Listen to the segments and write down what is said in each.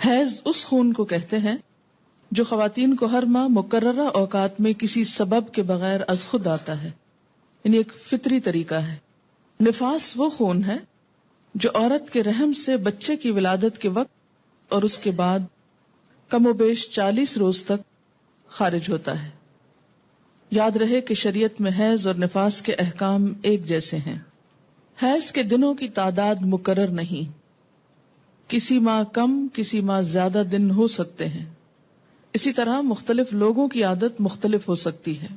حیض اس خون کو کہتے ہیں جو خواتین کو ہر ماہ مقررہ اوقات میں کسی سبب کے بغیر از خود آتا ہے، یعنی ایک فطری طریقہ ہے۔ نفاس وہ خون ہے جو عورت کے رحم سے بچے کی ولادت کے وقت اور اس کے بعد کم و بیش 40 روز تک خارج ہوتا ہے۔ یاد رہے کہ شریعت میں حیض اور نفاس کے احکام ایک جیسے ہیں۔ حیض کے دنوں کی تعداد مقرر نہیں، کسی ماہ کم کسی ماہ زیادہ دن ہو سکتے ہیں، اسی طرح مختلف لوگوں کی عادت مختلف ہو سکتی ہے۔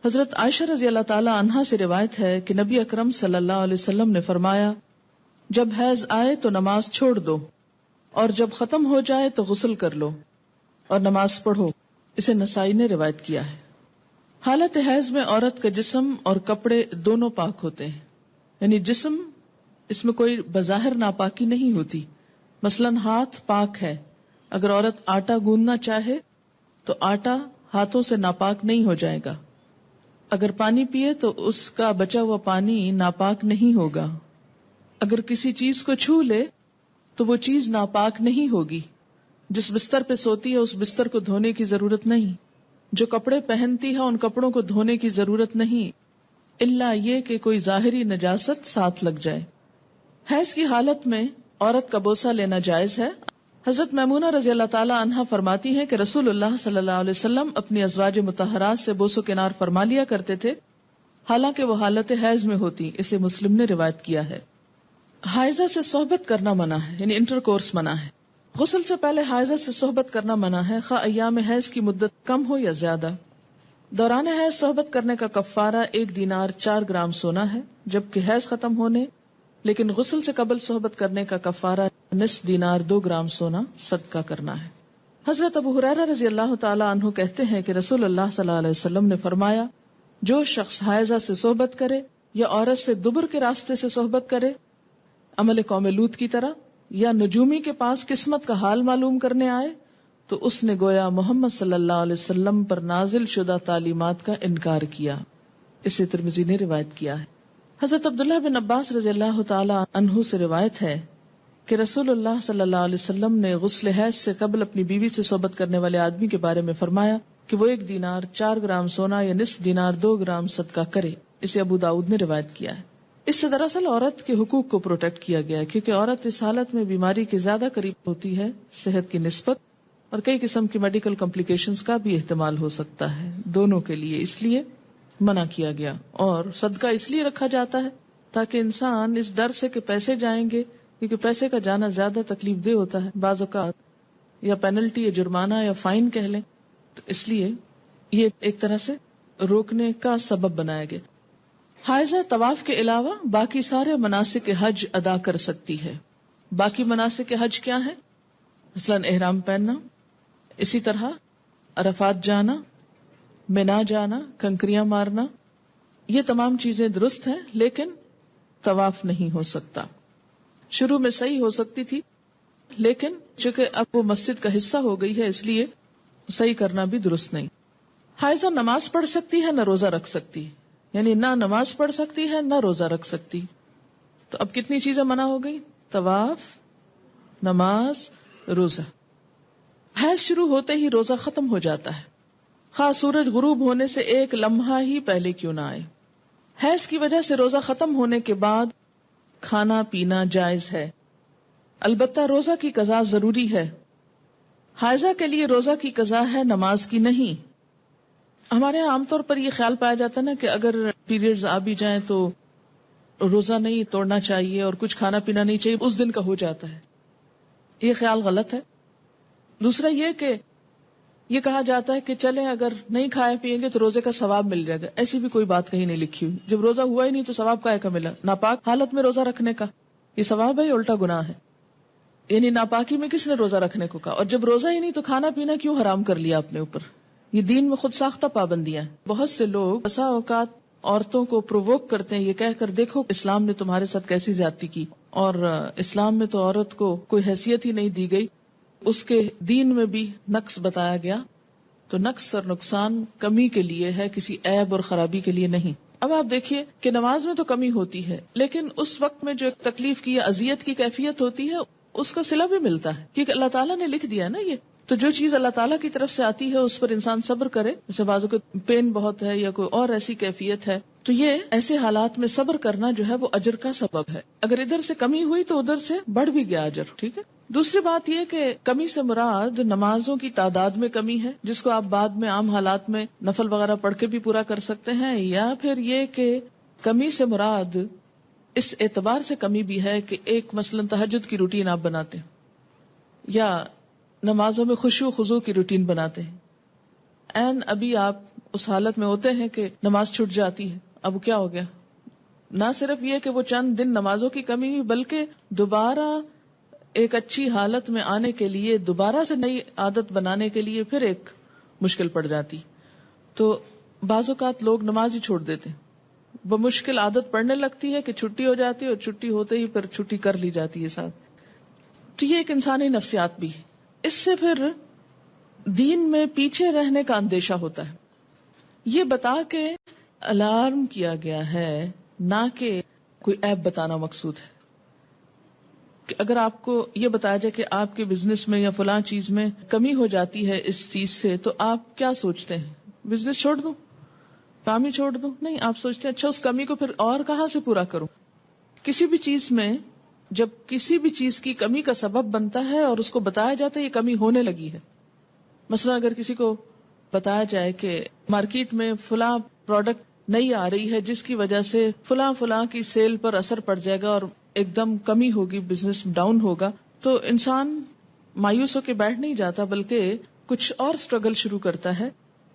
حضرت عائشہ رضی اللہ تعالی عنہا سے روایت ہے کہ نبی اکرم صلی اللہ علیہ وسلم نے فرمایا، جب حیض آئے تو نماز چھوڑ دو، اور جب ختم ہو جائے تو غسل کر لو اور نماز پڑھو۔ اسے نسائی نے روایت کیا ہے۔ حالت حیض میں عورت کا جسم اور کپڑے دونوں پاک ہوتے ہیں، یعنی جسم، اس میں کوئی بظاہر ناپاکی نہیں ہوتی۔ مثلاً ہاتھ پاک ہے، اگر عورت آٹا گوندنا چاہے تو آٹا ہاتھوں سے ناپاک نہیں ہو جائے گا۔ اگر پانی پیے تو اس کا بچا ہوا پانی ناپاک نہیں ہوگا۔ اگر کسی چیز کو چھو لے تو وہ چیز ناپاک نہیں ہوگی۔ جس بستر پہ سوتی ہے اس بستر کو دھونے کی ضرورت نہیں، جو کپڑے پہنتی ہے ان کپڑوں کو دھونے کی ضرورت نہیں، الا یہ کہ کوئی ظاہری نجاست ساتھ لگ جائے۔ حیض کی حالت میں عورت کا بوسہ لینا جائز ہے۔ حضرت میمونہ رضی اللہ تعالی عنہا فرماتی ہیں کہ رسول اللہ صلی اللہ علیہ وسلم اپنی ازواج مطہرات سے بوس و کنار فرما لیا کرتے تھے، حالانکہ وہ حالت حیض میں ہوتی۔ اسے مسلم نے روایت کیا ہے۔ حائضہ سے صحبت کرنا منع ہے، یعنی انٹر کورس منع ہے۔ غسل سے پہلے حائضہ سے صحبت کرنا منع ہے، خواہ ایام حیض کی مدت کم ہو یا زیادہ۔ دوران حیض صحبت کرنے کا کفارہ 1 دینار 4 گرام سونا ہے، جبکہ حیض ختم ہونے لیکن غسل سے قبل صحبت کرنے کا کفارہ نصف دینار 2 گرام سونا صدقہ کرنا ہے۔ حضرت ابو ہریرہ رضی اللہ تعالی عنہ کہتے ہیں کہ رسول اللہ صلی اللہ علیہ وسلم نے فرمایا، جو شخص حائضہ سے صحبت کرے یا عورت سے دبر کے راستے سے صحبت کرے، عمل قوم لوط کی طرح، یا نجومی کے پاس قسمت کا حال معلوم کرنے آئے، تو اس نے گویا محمد صلی اللہ علیہ وسلم پر نازل شدہ تعلیمات کا انکار کیا۔ اسے ترمذی نے روایت کیا ہے۔ حضرت عبداللہ بن عباس رضی اللہ تعالی عنہ سے روایت ہے کہ رسول اللہ صلی اللہ علیہ وسلم نے غسل حیض سے قبل اپنی بیوی سے صحبت کرنے والے آدمی کے بارے میں فرمایا کہ وہ 1 دینار 4 گرام سونا یا نصف دینار 2 گرام صدقہ کرے۔ اسے ابو داؤد نے روایت کیا ہے۔ اس سے دراصل عورت کے حقوق کو پروٹیکٹ کیا گیا ہے، کیونکہ عورت اس حالت میں بیماری کے زیادہ قریب ہوتی ہے صحت کی نسبت، اور کئی قسم کی میڈیکل کمپلیکیشنز کا بھی احتمال ہو سکتا ہے دونوں کے لیے، اس لیے منع کیا گیا۔ اور صدقہ اس لیے رکھا جاتا ہے تاکہ انسان اس ڈر سے کہ پیسے جائیں گے، کیونکہ پیسے کا جانا زیادہ تکلیف دہ ہوتا ہے بعض اوقات، یا پینلٹی یا جرمانہ یا فائن کہہ لیں، تو اس لیے یہ ایک طرح سے روکنے کا سبب بنایا گیا۔ حائضہ طواف کے علاوہ باقی سارے مناسک حج ادا کر سکتی ہے۔ باقی مناسک حج کیا ہیں؟ مثلاً احرام پہننا، اسی طرح عرفات جانا، مینا جانا، کنکریاں مارنا، یہ تمام چیزیں درست ہیں، لیکن طواف نہیں ہو سکتا۔ شروع میں صحیح ہو سکتی تھی، لیکن چونکہ اب وہ مسجد کا حصہ ہو گئی ہے اس لیے صحیح کرنا بھی درست نہیں۔ حائضہ نماز پڑھ سکتی ہے، نہ روزہ رکھ سکتی ہے، یعنی نہ نماز پڑھ سکتی ہے نہ روزہ رکھ سکتی۔ تو اب کتنی چیزیں منع ہو گئی؟ طواف، نماز، روزہ۔ حیض شروع ہوتے ہی روزہ ختم ہو جاتا ہے، خواہ سورج غروب ہونے سے 1 لمحہ ہی پہلے کیوں نہ آئے۔ حیض کی وجہ سے روزہ ختم ہونے کے بعد کھانا پینا جائز ہے، البتہ روزہ کی قضا ضروری ہے۔ حائضہ کے لیے روزہ کی قضا ہے، نماز کی نہیں۔ ہمارے یہاں عام طور پر یہ خیال پایا جاتا ہے نا کہ اگر پیریڈز آ بھی جائیں تو روزہ نہیں توڑنا چاہیے اور کچھ کھانا پینا نہیں چاہیے، اس دن کا ہو جاتا ہے۔ یہ خیال غلط ہے۔ دوسرا یہ کہ یہ کہا جاتا ہے کہ چلیں اگر نہیں کھائے پیئیں گے تو روزے کا ثواب مل جائے گا، ایسی بھی کوئی بات کہیں نہیں لکھی ہوئی۔ جب روزہ ہوا ہی نہیں تو ثواب کائے کا ملا؟ ناپاک حالت میں روزہ رکھنے کا یہ ثواب ہے، الٹا گناہ ہے۔ یعنی ناپاکی میں کس نے روزہ رکھنے کو کہا؟ اور جب روزہ ہی نہیں تو کھانا پینا کیوں حرام کر لیا اپنے اوپر؟ یہ دین میں خود ساختہ پابندیاں ہیں۔ بہت سے لوگ بسا اوقات عورتوں کو پرووک کرتے ہیں یہ کہہ کر، دیکھو اسلام نے تمہارے ساتھ کیسی زیادتی کی، اور اسلام میں تو عورت کو کوئی حیثیت ہی نہیں دی گئی، اس کے دین میں بھی نقص بتایا گیا۔ تو نقص اور نقصان کمی کے لیے ہے، کسی عیب اور خرابی کے لیے نہیں۔ اب آپ دیکھیے کہ نماز میں تو کمی ہوتی ہے، لیکن اس وقت میں جو ایک تکلیف کی یا اذیت کی کیفیت ہوتی ہے اس کا صلہ بھی ملتا ہے، کیونکہ اللہ تعالیٰ نے لکھ دیا نا یہ. تو جو چیز اللہ تعالیٰ کی طرف سے آتی ہے اس پر انسان صبر کرے. جیسے بازو کو پین بہت ہے یا کوئی اور ایسی کیفیت ہے، تو یہ ایسے حالات میں صبر کرنا جو ہے وہ اجر کا سبب ہے. اگر ادھر سے کمی ہوئی تو ادھر سے بڑھ بھی گیا اجر. ٹھیک ہے. دوسری بات یہ کہ کمی سے مراد نمازوں کی تعداد میں کمی ہے، جس کو آپ بعد میں عام حالات میں نفل وغیرہ پڑھ کے بھی پورا کر سکتے ہیں، یا پھر یہ کہ کمی سے مراد اس اعتبار سے کمی بھی ہے کہ ایک مثلا تہجد کی روٹین آپ بناتے ہیں یا نمازوں میں خشوع و خضوع کی روٹین بناتے ہیں، این ابھی آپ اس حالت میں ہوتے ہیں کہ نماز چھوٹ جاتی ہے. اب کیا ہو گیا؟ نہ صرف یہ کہ وہ چند دن نمازوں کی کمی ہوئی، بلکہ دوبارہ ایک اچھی حالت میں آنے کے لیے، دوبارہ سے نئی عادت بنانے کے لیے پھر ایک مشکل پڑ جاتی. تو بعض اوقات لوگ نماز ہی چھوڑ دیتے ہیں، بمشکل عادت پڑنے لگتی ہے کہ چھٹی ہو جاتی ہے اور چھٹی ہوتے ہی پھر چھٹی کر لی جاتی ہے ساتھ. تو یہ ایک انسانی نفسیات بھی ہے. اس سے پھر دین میں پیچھے رہنے کا اندیشہ ہوتا ہے. یہ بتا کے الارم کیا گیا ہے، نہ کہ کوئی عیب بتانا مقصود ہے. کہ اگر آپ کو یہ بتایا جائے کہ آپ کے بزنس میں یا فلاں چیز میں کمی ہو جاتی ہے اس چیز سے، تو آپ کیا سوچتے ہیں؟ بزنس چھوڑ دوں، کام ہی چھوڑ دوں؟ نہیں، آپ سوچتے ہیں اچھا اس کمی کو پھر اور کہاں سے پورا کروں. کسی بھی چیز میں جب کسی بھی چیز کی کمی کا سبب بنتا ہے اور اس کو بتایا جاتا ہے یہ کمی ہونے لگی ہے. مثلا اگر کسی کو بتایا جائے کہ مارکیٹ میں فلاں پروڈکٹ نہیں آ رہی ہے جس کی وجہ سے فلاں کی سیل پر اثر پڑ جائے گا اور ایک دم کمی ہوگی، بزنس ڈاؤن ہوگا، تو انسان مایوس ہو کے بیٹھ نہیں جاتا، بلکہ کچھ اور سٹرگل شروع کرتا ہے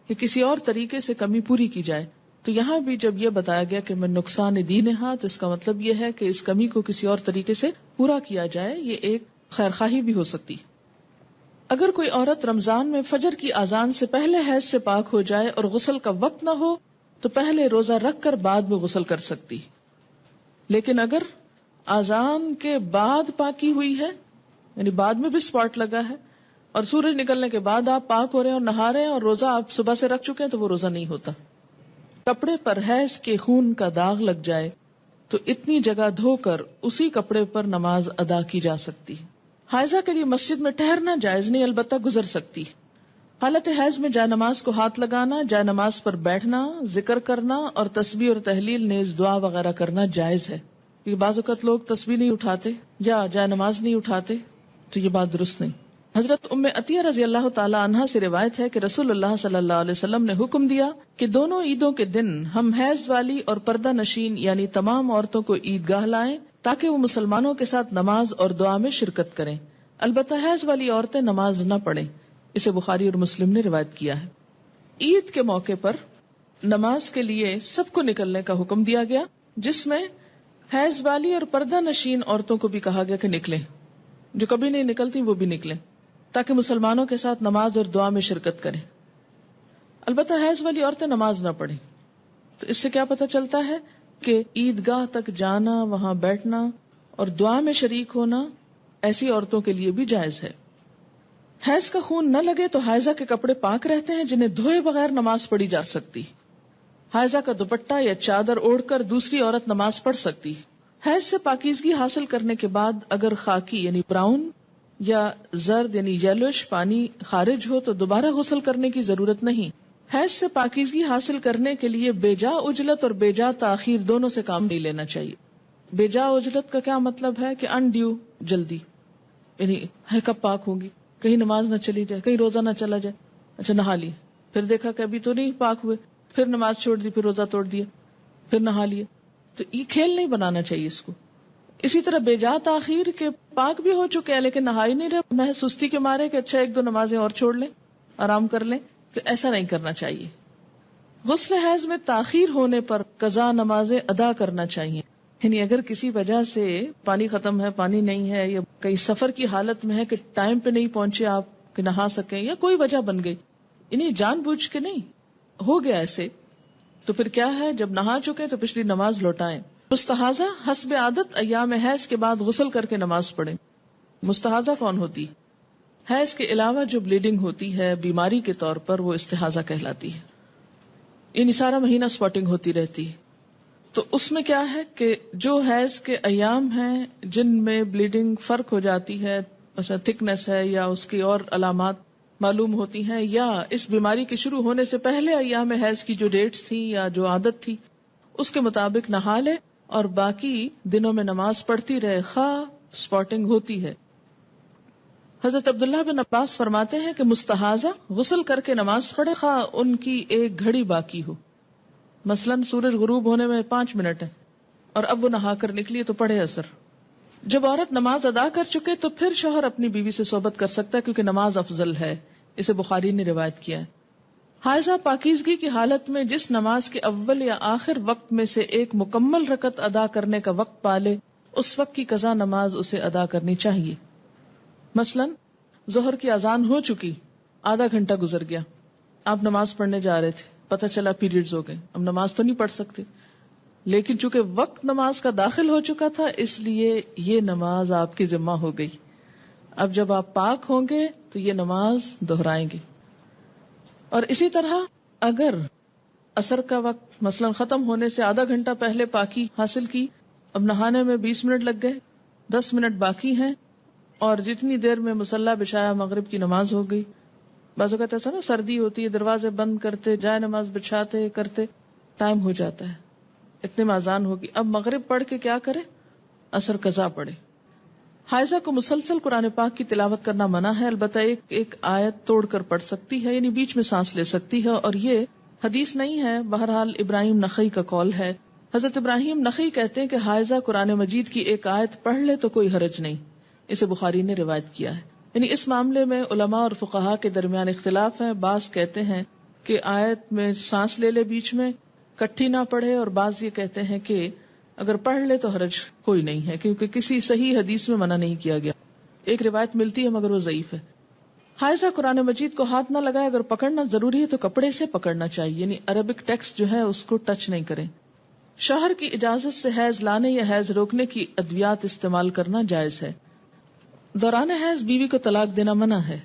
کہ کسی اور طریقے سے کمی پوری کی جائے. تو یہاں بھی جب یہ بتایا گیا کہ میں نقصان دین ہے، تو اس کا مطلب یہ ہے کہ اس کمی کو کسی اور طریقے سے پورا کیا جائے. یہ ایک خیرخواہی بھی ہو سکتی. اگر کوئی عورت رمضان میں فجر کی اذان سے پہلے حیض سے پاک ہو جائے اور غسل کا وقت نہ ہو تو پہلے روزہ رکھ کر بعد میں غسل کر سکتی. لیکن اگر اذان کے بعد پاکی ہوئی ہے، یعنی بعد میں بھی اسپاٹ لگا ہے اور سورج نکلنے کے بعد آپ پاک ہو رہے ہیں اور نہا رہے ہیں اور روزہ آپ صبح سے رکھ چکے ہیں، تو وہ روزہ نہیں ہوتا. کپڑے پر حیض کے خون کا داغ لگ جائے تو اتنی جگہ دھو کر اسی کپڑے پر نماز ادا کی جا سکتی. حائضہ کے لیے مسجد میں ٹھہرنا جائز نہیں، البتہ گزر سکتی. حالت حیض میں جائے نماز کو ہاتھ لگانا، جائے نماز پر بیٹھنا، ذکر کرنا اور تسبیح اور تحلیل نیز دعا وغیرہ کرنا جائز ہے. کیونکہ بعض اوقات لوگ تسبیح نہیں اٹھاتے یا جائے نماز نہیں اٹھاتے، تو یہ بات درست نہیں. حضرت ام عطیہ رضی اللہ تعالی عنہا سے روایت ہے کہ رسول اللہ صلی اللہ علیہ وسلم نے حکم دیا کہ دونوں عیدوں کے دن ہم حیض والی اور پردہ نشین یعنی تمام عورتوں کو عیدگاہ لائیں تاکہ وہ مسلمانوں کے ساتھ نماز اور دعا میں شرکت کریں. البتہ حیض والی عورتیں نماز نہ پڑھیں. اسے بخاری اور مسلم نے روایت کیا ہے. عید کے موقع پر نماز کے لیے سب کو نکلنے کا حکم دیا گیا، جس میں حیض والی اور پردہ نشین عورتوں کو بھی کہا گیا کہ نکلیں. جو کبھی نہیں نکلتی وہ بھی نکلیں تاکہ مسلمانوں کے ساتھ نماز اور دعا میں شرکت کریں. البتہ حیض والی عورتیں نماز نہ پڑھیں. تو اس سے کیا پتہ چلتا ہے کہ عیدگاہ تک جانا، وہاں بیٹھنا اور دعا میں شریک ہونا ایسی عورتوں کے لیے بھی جائز ہے. حیض کا خون نہ لگے تو حائضہ کے کپڑے پاک رہتے ہیں جنہیں دھوئے بغیر نماز پڑھی جا سکتی. حائضہ کا دوپٹہ یا چادر اوڑھ کر دوسری عورت نماز پڑھ سکتی. حیض سے پاکیزگی حاصل کرنے کے بعد اگر خاکی یعنی براؤن یا زرد یعنی یلوش پانی خارج ہو تو دوبارہ غسل کرنے کی ضرورت نہیں. حیض سے پاکیزگی حاصل کرنے کے لیے بے جا عجلت اور بے جا تاخیر دونوں سے کام نہیں لینا چاہیے. بے جا عجلت کا کیا مطلب ہے کہ انڈیو جلدی، یعنی ہے کب پاک ہوگی، کہیں نماز نہ چلی جائے، کہیں روزہ نہ چلا جائے. اچھا نہا لی، پھر دیکھا کہ ابھی تو نہیں پاک ہوئے، پھر نماز چھوڑ دی، پھر روزہ توڑ دیا، پھر نہا لیے. تو یہ کھیل نہیں بنانا چاہیے اس کو. اسی طرح بے جا تاخیر کے پاک بھی ہو چکے ہیں لیکن نہا ہی نہیں رہے، محض سستی کے مارے کہ اچھا ایک دو نمازیں اور چھوڑ لیں، آرام کر لیں، تو ایسا نہیں کرنا چاہیے. غسل حیض میں تاخیر ہونے پر قضا نمازیں ادا کرنا چاہیے. یعنی اگر کسی وجہ سے پانی ختم ہے، پانی نہیں ہے، یا کئی سفر کی حالت میں ہے کہ ٹائم پہ نہیں پہنچے آپ کہ نہا سکیں، یا کوئی وجہ بن گئی، یعنی جان بوجھ کے نہیں ہو گیا ایسے، تو پھر کیا ہے، جب نہا چکے تو پچھلی نماز لوٹائیں. مستحاضہ حسب عادت ایام حیض کے بعد غسل کر کے نماز پڑھیں. مستحاضہ کون ہوتی؟ حیض کے علاوہ جو بلیڈنگ ہوتی ہے بیماری کے طور پر، وہ استحاضہ کہلاتی ہے. یعنی سارا مہینہ سپاٹنگ ہوتی رہتی ہے. تو اس میں کیا ہے کہ جو حیض کے ایام ہیں جن میں بلیڈنگ فرق ہو جاتی ہے، مثلا تھکنس ہے یا اس کی اور علامات معلوم ہوتی ہیں، یا اس بیماری کے شروع ہونے سے پہلے ایام حیض کی جو ڈیٹس تھی یا جو عادت تھی اس کے مطابق نہا لے اور باقی دنوں میں نماز پڑھتی رہے خواہ سپاٹنگ ہوتی ہے۔ حضرت عبداللہ بن عباس فرماتے ہیں کہ مستحاضہ غسل کر کے نماز پڑھے خواہ ان کی ایک گھڑی باقی ہو، مثلاً سورج غروب ہونے میں 5 منٹ ہے اور اب وہ نہا کر نکلی تو پڑھے اثر۔ جب عورت نماز ادا کر چکے تو پھر شوہر اپنی بیوی سے صحبت کر سکتا ہے کیونکہ نماز افضل ہے، اسے بخاری نے روایت کیا ہے۔ حائضہ پاکیزگی کی حالت میں جس نماز کے اول یا آخر وقت میں سے ایک مکمل رکعت ادا کرنے کا وقت پالے اس وقت کی قضا نماز اسے ادا کرنی چاہیے۔ مثلاً ظہر کی اذان ہو چکی، آدھا گھنٹہ گزر گیا، آپ نماز پڑھنے جا رہے تھے، پتہ چلا پیریڈز ہو گئے، اب نماز تو نہیں پڑھ سکتے، لیکن چونکہ وقت نماز کا داخل ہو چکا تھا اس لیے یہ نماز آپ کی ذمہ ہو گئی۔ اب جب آپ پاک ہوں گے تو یہ نماز دہرائیں گے۔ اور اسی طرح اگر عصر کا وقت مثلا ختم ہونے سے آدھا گھنٹہ پہلے پاکی حاصل کی، اب نہانے میں 20 منٹ لگ گئے، 10 منٹ باقی ہیں، اور جتنی دیر میں مصلی بچھایا مغرب کی نماز ہو گئی۔ بعض اوقات ایسا نا سردی ہوتی ہے، دروازے بند کرتے جائے نماز بچھاتے کرتے ٹائم ہو جاتا ہے، اتنے میں اذان ہوگی، اب مغرب پڑھ کے کیا کرے؟ عصر قضا پڑھے۔ حائضہ کو مسلسل قرآن پاک کی تلاوت کرنا منع ہے، البتہ ایک آیت توڑ کر پڑھ سکتی ہے، یعنی بیچ میں سانس لے سکتی ہے، اور یہ حدیث نہیں ہے، بہرحال ابراہیم نخعی کا قول ہے۔ حضرت ابراہیم نخعی کہتے ہیں کہ حائضہ قرآن مجید کی ایک آیت پڑھ لے تو کوئی حرج نہیں، اسے بخاری نے روایت کیا ہے۔ یعنی اس معاملے میں علماء اور فقہاء کے درمیان اختلاف ہے، بعض کہتے ہیں کہ آیت میں سانس لے لے بیچ میں، کٹھی نہ پڑھے، اور بعض یہ کہتے ہیں کہ اگر پڑھ لے تو حرج کوئی نہیں ہے، کیونکہ کسی صحیح حدیث میں منع نہیں کیا گیا۔ ایک روایت ملتی ہے مگر وہ ضعیف ہے۔ حائضہ قرآن مجید کو ہاتھ نہ لگائے، اگر پکڑنا ضروری ہے تو کپڑے سے پکڑنا چاہیے، یعنی عربک ٹیکسٹ جو ہے اس کو ٹچ نہیں کریں۔ شوہر کی اجازت سے حیض لانے یا حیض روکنے کی ادویات استعمال کرنا جائز ہے۔ دوران حیض بیوی کو طلاق دینا منع ہے،